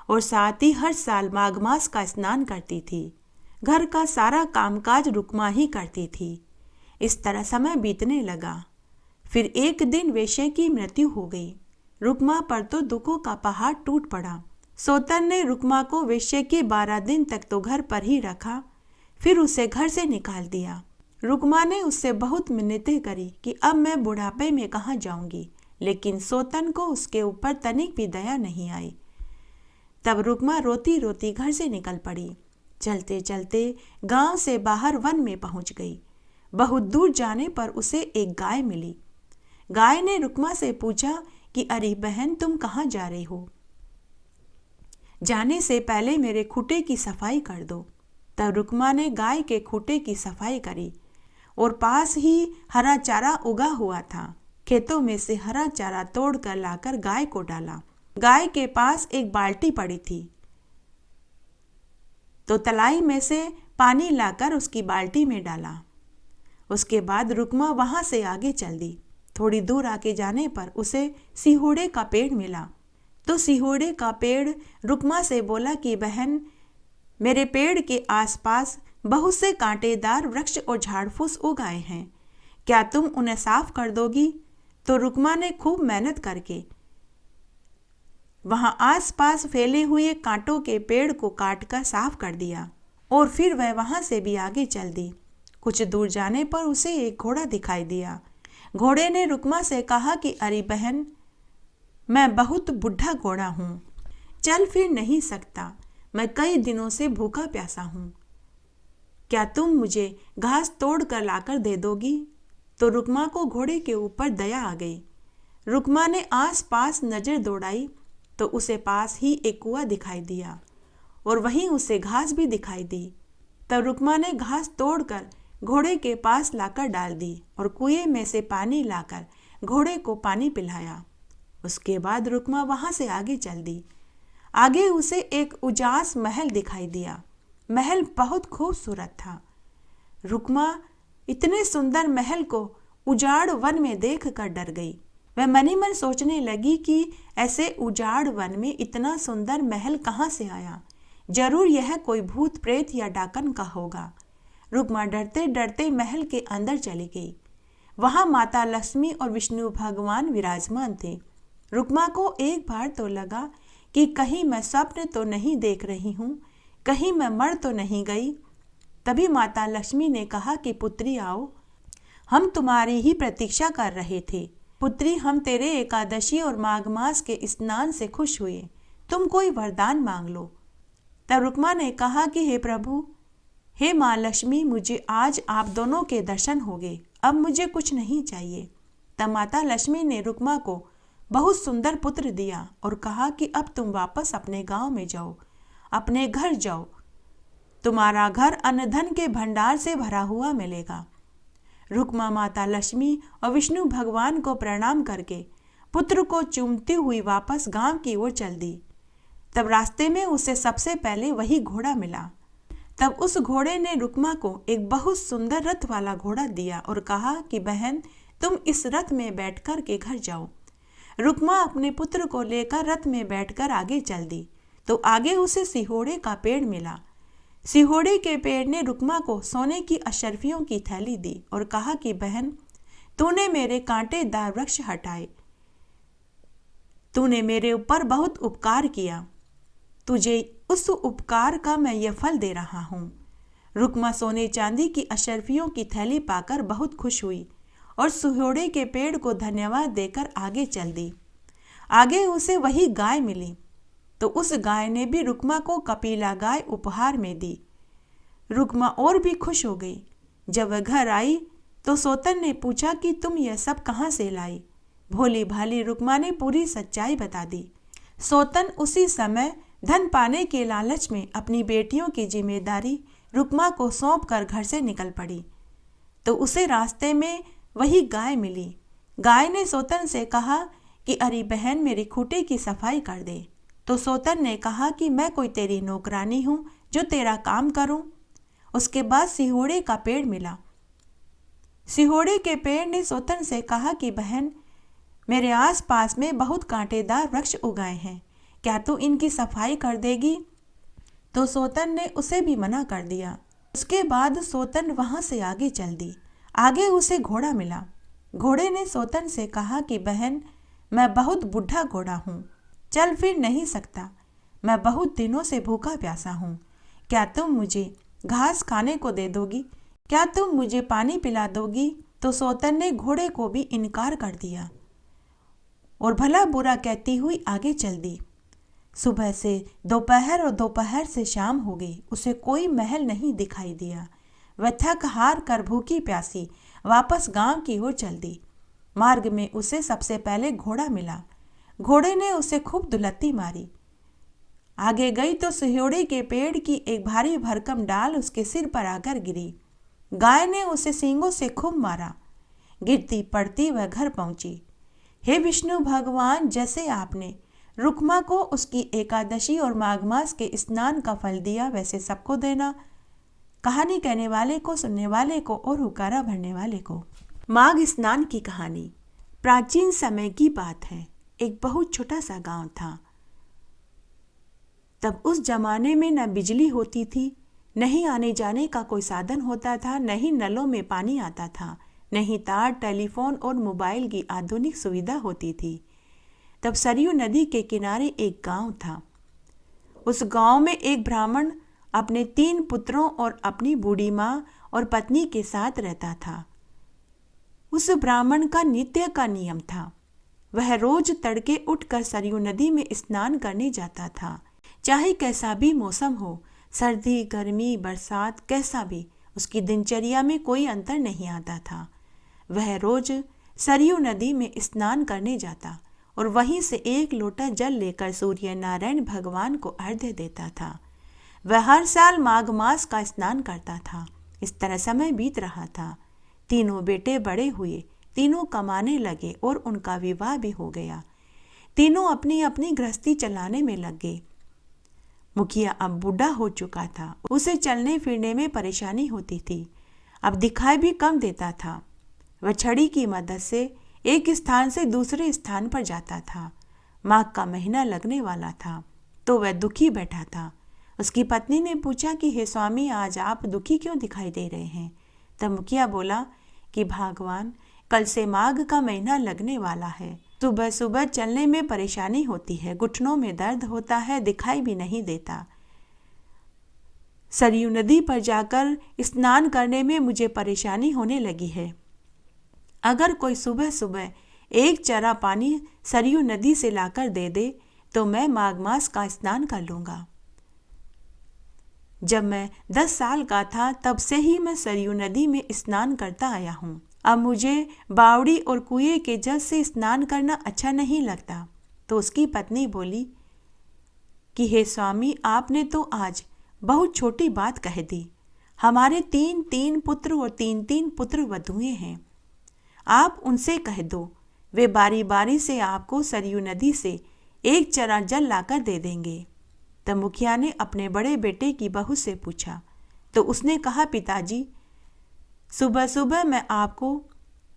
और साथ ही हर साल माघ मास का स्नान करती थी। घर का सारा कामकाज रुक्मा ही करती थी। इस तरह समय बीतने लगा। फिर एक दिन वेश्या की मृत्यु हो गई। रुक्मा पर तो दुखों का पहाड़ टूट पड़ा। सोतन ने रुक्मा को वेश्या के 12 दिन तक तो घर पर ही रखा, फिर उसे घर से निकाल दिया। रुक्मा ने उससे बहुत मिन्नतें करी कि अब मैं बुढ़ापे में कहाँ जाऊंगी, लेकिन सोतन को उसके ऊपर तनिक भी दया नहीं आई। तब रुक्मा रोती रोती घर से निकल पड़ी। चलते चलते गांव से बाहर वन में पहुंच गई। बहुत दूर जाने पर उसे एक गाय मिली। गाय ने रुक्मा से पूछा कि अरे बहन, तुम कहाँ जा रही हो? जाने से पहले मेरे खूंटे की सफाई कर दो। तब रुक्मा ने गाय के खूंटे की सफाई करी और पास ही हरा चारा उगा हुआ था। खेतों में से हरा चारा तोड़कर लाकर गाय को डाला। गाय के पास एक बाल्टी पड़ी थी तो तलाई में से पानी लाकर उसकी बाल्टी में डाला। उसके बाद रुक्मा वहां से आगे चल दी। थोड़ी दूर आगे जाने पर उसे सिहोड़े का पेड़ मिला तो सिहोड़े का पेड़ रुक्मा से बोला कि बहन, मेरे पेड़ के आसपास बहुत से कांटेदार वृक्ष और झाड़ फूस उग आए हैं, क्या तुम उन्हें साफ कर दोगी? तो रुक्मा ने खूब मेहनत करके वहां आसपास फैले हुए कांटों के पेड़ को काटकर साफ कर दिया और फिर वह वहां से भी आगे चल दी। कुछ दूर जाने पर उसे एक घोड़ा दिखाई दिया। घोड़े ने रुक्मा से कहा कि अरे बहन, मैं बहुत बुढ़ा घोड़ा हूँ, चल फिर नहीं सकता, मैं कई दिनों से भूखा प्यासा हूँ, क्या तुम मुझे घास तोड़ कर लाकर दे दोगी? तो रुक्मा को घोड़े के ऊपर दया आ गई। रुक्मा ने आस पास नजर दौड़ाई तो उसे पास ही एक कुआं दिखाई दिया और वहीं उसे घास भी दिखाई दी। तब रुक्मा ने घास तोड़कर घोड़े के पास लाकर डाल दी और कुएं में से पानी लाकर घोड़े को पानी पिलाया। उसके बाद रुक्मा वहां से आगे चल दी। आगे उसे एक उजास महल दिखाई दिया। महल बहुत खूबसूरत था। रुक्मा इतने सुंदर महल को उजाड़ वन में देखकर डर गई। वह मनी मन सोचने लगी कि ऐसे उजाड़ वन में इतना सुंदर महल कहाँ से आया। जरूर यह कोई भूत प्रेत या डाकन का होगा। रुक्मा डरते डरते महल के अंदर चली गई। वहां माता लक्ष्मी और विष्णु भगवान विराजमान थे। रुक्मा को एक बार तो लगा कि कहीं मैं स्वप्न तो नहीं देख रही हूँ, कहीं मैं मर तो नहीं गई। तभी माता लक्ष्मी ने कहा कि पुत्री आओ, हम तुम्हारी ही प्रतीक्षा कर रहे थे। पुत्री, हम तेरे एकादशी और माघ मास के स्नान से खुश हुए। तुम कोई वरदान मांग लो। तब रुक्मा ने कहा कि हे प्रभु, हे माँ लक्ष्मी, मुझे आज आप दोनों के दर्शन हो गए, अब मुझे कुछ नहीं चाहिए। तब माता लक्ष्मी ने रुक्मा को बहुत सुंदर पुत्र दिया और कहा कि अब तुम वापस अपने गांव में जाओ, अपने घर जाओ। तुम्हारा घर अन्न धन के भंडार से भरा हुआ मिलेगा। रुक्मा माता लक्ष्मी और विष्णु भगवान को प्रणाम करके पुत्र को चूमती हुई वापस गांव की ओर चल दी। तब रास्ते में उसे सबसे पहले वही घोड़ा मिला। तब उस घोड़े ने रुक्मा को एक बहुत सुंदर रथ वाला घोड़ा दिया और कहा कि बहन, तुम इस रथ में बैठकर के घर जाओ। रुक्मा अपने पुत्र को लेकर रथ में बैठकर आगे चल दी तो आगे उसे सिहोड़े का पेड़ मिला। सिहोड़े के पेड़ ने रुक्मा को सोने की अशर्फियों की थैली दी और कहा कि बहन, तूने मेरे कांटेदार वृक्ष हटाए, तूने मेरे ऊपर बहुत उपकार किया, तुझे उस उपकार का मैं यह फल दे रहा हूँ। रुक्मा सोने चांदी की अशर्फियों की थैली पाकर बहुत खुश हुई और सिहोड़े के पेड़ को धन्यवाद देकर आगे चल दी। आगे उसे वही गाय मिली तो उस गाय ने भी रुक्मा को कपिला गाय उपहार में दी। रुक्मा और भी खुश हो गई। जब वह घर आई तो सोतन ने पूछा कि तुम यह सब कहाँ से लाई। भोली भाली रुक्मा ने पूरी सच्चाई बता दी। सोतन उसी समय धन पाने के लालच में अपनी बेटियों की जिम्मेदारी रुक्मा को सौंप कर घर से निकल पड़ी तो उसे रास्ते में वही गाय मिली। गाय ने सोतन से कहा कि अरे बहन, मेरी खूंटे की सफाई कर दे। तो सोतन ने कहा कि मैं कोई तेरी नौकरानी हूँ जो तेरा काम करूँ। उसके बाद सिहोड़े का पेड़ मिला। सिहोड़े के पेड़ ने सोतन से कहा कि बहन, मेरे आसपास में बहुत कांटेदार वृक्ष उगाए हैं, क्या तू इनकी सफाई कर देगी? तो सोतन ने उसे भी मना कर दिया। उसके बाद सोतन वहां से आगे चल दी। आगे उसे घोड़ा मिला। घोड़े ने सोतन से कहा कि बहन, मैं बहुत बूढ़ा घोड़ा हूँ, चल फिर नहीं सकता, मैं बहुत दिनों से भूखा प्यासा हूँ, क्या तुम मुझे घास खाने को दे दोगी? क्या तुम मुझे पानी पिला दोगी? तो सोतन ने घोड़े को भी इनकार कर दिया और भला बुरा कहती हुई आगे चल दी। सुबह से दोपहर और दोपहर से शाम हो गई, उसे कोई महल नहीं दिखाई दिया। वह थक हार कर भूखी प्यासी वापस गांव की ओर चल दी। मार्ग में उसे सबसे पहले घोड़ा मिला। घोड़े ने उसे खूब दुलत्ती मारी। आगे गई तो सिहोड़े के पेड़ की एक भारी भरकम डाल उसके सिर पर आकर गिरी। गाय ने उसे सींगों से खूब मारा। गिरती पड़ती वह घर पहुंची। हे विष्णु भगवान, जैसे आपने रुक्मा को उसकी एकादशी और माघ मास के स्नान का फल दिया, वैसे सबको देना। कहानी कहने वाले को, सुनने वाले को और हुकारा भरने वाले को। माघ स्नान की कहानी प्राचीन समय की बात है। एक बहुत छोटा सा गांव था। तब उस जमाने में न बिजली होती थी, न ही आने जाने का कोई साधन होता था, न ही नलों में पानी आता था, न ही तार, टेलीफोन और मोबाइल की आधुनिक सुविधा होती थी। तब सरयू नदी के किनारे एक गांव था। उस गांव में एक ब्राह्मण अपने 3 पुत्रों और अपनी बूढ़ी माँ और पत्नी के साथ रहता था। उस ब्राह्मण का नित्य का नियम था। वह रोज तड़के उठकर सरयू नदी में स्नान करने जाता था। चाहे कैसा भी मौसम हो, सर्दी, गर्मी, बरसात, कैसा भी, उसकी दिनचर्या में कोई अंतर नहीं आता था। वह रोज सरयू नदी में स्नान करने जाता और वहीं से 1 लोटा जल लेकर सूर्य नारायण भगवान को अर्घ्य देता था। वह हर साल माघ मास का स्नान करता था। इस तरह समय बीत रहा था। तीनों बेटे बड़े हुए, तीनों कमाने लगे और उनका विवाह भी हो गया। तीनों अपनी अपनी गृहस्थी चलाने में लग गए। मुखिया अब बूढ़ा हो चुका था। उसे चलने फिरने में परेशानी होती थी। अब दिखाई भी कम देता था। वह छड़ी की मदद से एक स्थान से दूसरे स्थान पर जाता था। माघ का महीना लगने वाला था तो वह दुखी बैठा था। उसकी पत्नी ने पूछा कि हे स्वामी, आज आप दुखी क्यों दिखाई दे रहे हैं? तब मुखिया बोला कि भगवान, कल से माघ का महीना लगने वाला है। सुबह सुबह चलने में परेशानी होती है, घुटनों में दर्द होता है, दिखाई भी नहीं देता। सरयू नदी पर जाकर स्नान करने में मुझे परेशानी होने लगी है। अगर कोई सुबह सुबह एक चरा पानी सरयू नदी से लाकर दे दे तो मैं माघ मास का स्नान कर लूँगा। जब मैं 10 साल का था तब से ही मैं सरयू नदी में स्नान करता आया हूँ। अब मुझे बावड़ी और कुएं के जल से स्नान करना अच्छा नहीं लगता। तो उसकी पत्नी बोली कि हे स्वामी, आपने तो आज बहुत छोटी बात कह दी। हमारे 3-3 पुत्र और 3-3 पुत्र वधुएं हैं। आप उनसे कह दो, वे बारी बारी से आपको सरयू नदी से एक चरा जल लाकर दे देंगे। तब मुखिया ने अपने बड़े बेटे की बहू से पूछा तो उसने कहा, पिताजी, सुबह सुबह मैं आपको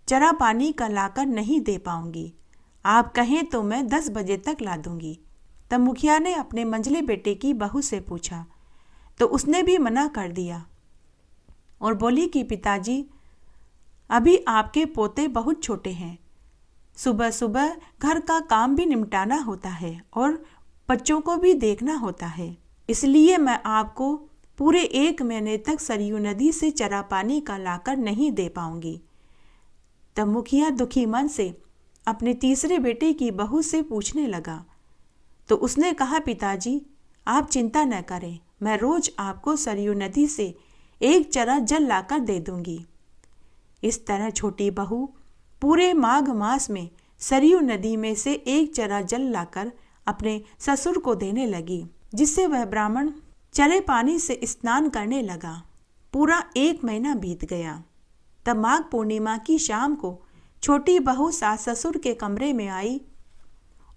चरा पानी का लाकर नहीं दे पाऊंगी। आप कहें तो मैं 10 बजे तक ला दूंगी। तब मुखिया ने अपने मंझले बेटे की बहू से पूछा तो उसने भी मना कर दिया और बोली कि पिताजी, अभी आपके पोते बहुत छोटे हैं। सुबह सुबह घर का काम भी निपटाना होता है और बच्चों को भी देखना होता है, इसलिए मैं आपको पूरे 1 महीने तक सरयू नदी से चरा पानी का लाकर नहीं दे पाऊंगी। तब मुखिया दुखी मन से अपने तीसरे बेटे की बहू से पूछने लगा तो उसने कहा, पिताजी, आप चिंता न करें, मैं रोज आपको सरयू नदी से एक चरा जल लाकर दे दूंगी। इस तरह छोटी बहू पूरे माघ मास में सरयू नदी में से एक चरा जल लाकर अपने ससुर को देने लगी, जिससे वह ब्राह्मण चरे पानी से स्नान करने लगा। पूरा 1 महीना बीत गया। तब माघ पूर्णिमा की शाम को छोटी बहू सास ससुर के कमरे में आई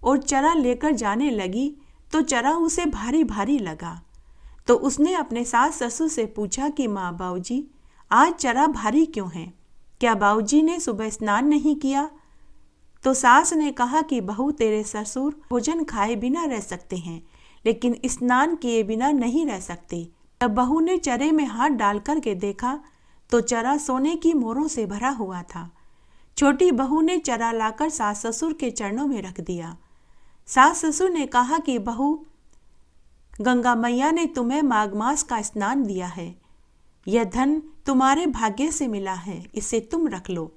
और चरा लेकर जाने लगी तो चरा उसे भारी भारी लगा। तो उसने अपने सास ससुर से पूछा कि माँ, बाबूजी, आज चरा भारी क्यों है? क्या बाबूजी ने सुबह स्नान नहीं किया? तो सास ने कहा कि बहू, तेरे ससुर भोजन खाए बिना रह सकते हैं, लेकिन स्नान किए बिना नहीं रह सकते। तब बहू ने चरे में हाथ डाल करके देखा तो चरा सोने की मोहरों से भरा हुआ था। छोटी बहू ने चरा लाकर सास ससुर के चरणों में रख दिया। सास ससुर ने कहा कि बहू, गंगा मैया ने तुम्हें माघ मास का स्नान दिया है। यह धन तुम्हारे भाग्य से मिला है, इसे तुम रख लो।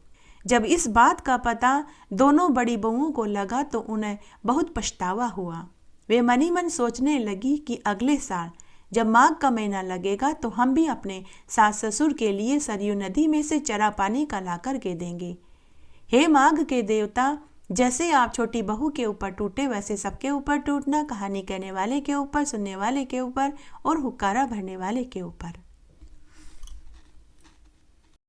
जब इस बात का पता दोनों बड़ी बहुओं को लगा तो उन्हें बहुत पछतावा हुआ। वे मनी मन सोचने लगी कि अगले साल जब माघ का महीना लगेगा तो हम भी अपने सास ससुर के लिए सरयू नदी में से चरा पानी का ला कर के देंगे। हे माघ के देवता, जैसे आप छोटी बहू के ऊपर टूटे वैसे सबके ऊपर टूटना, कहानी कहने वाले के ऊपर, सुनने वाले के ऊपर और हुक्कारा भरने वाले के ऊपर।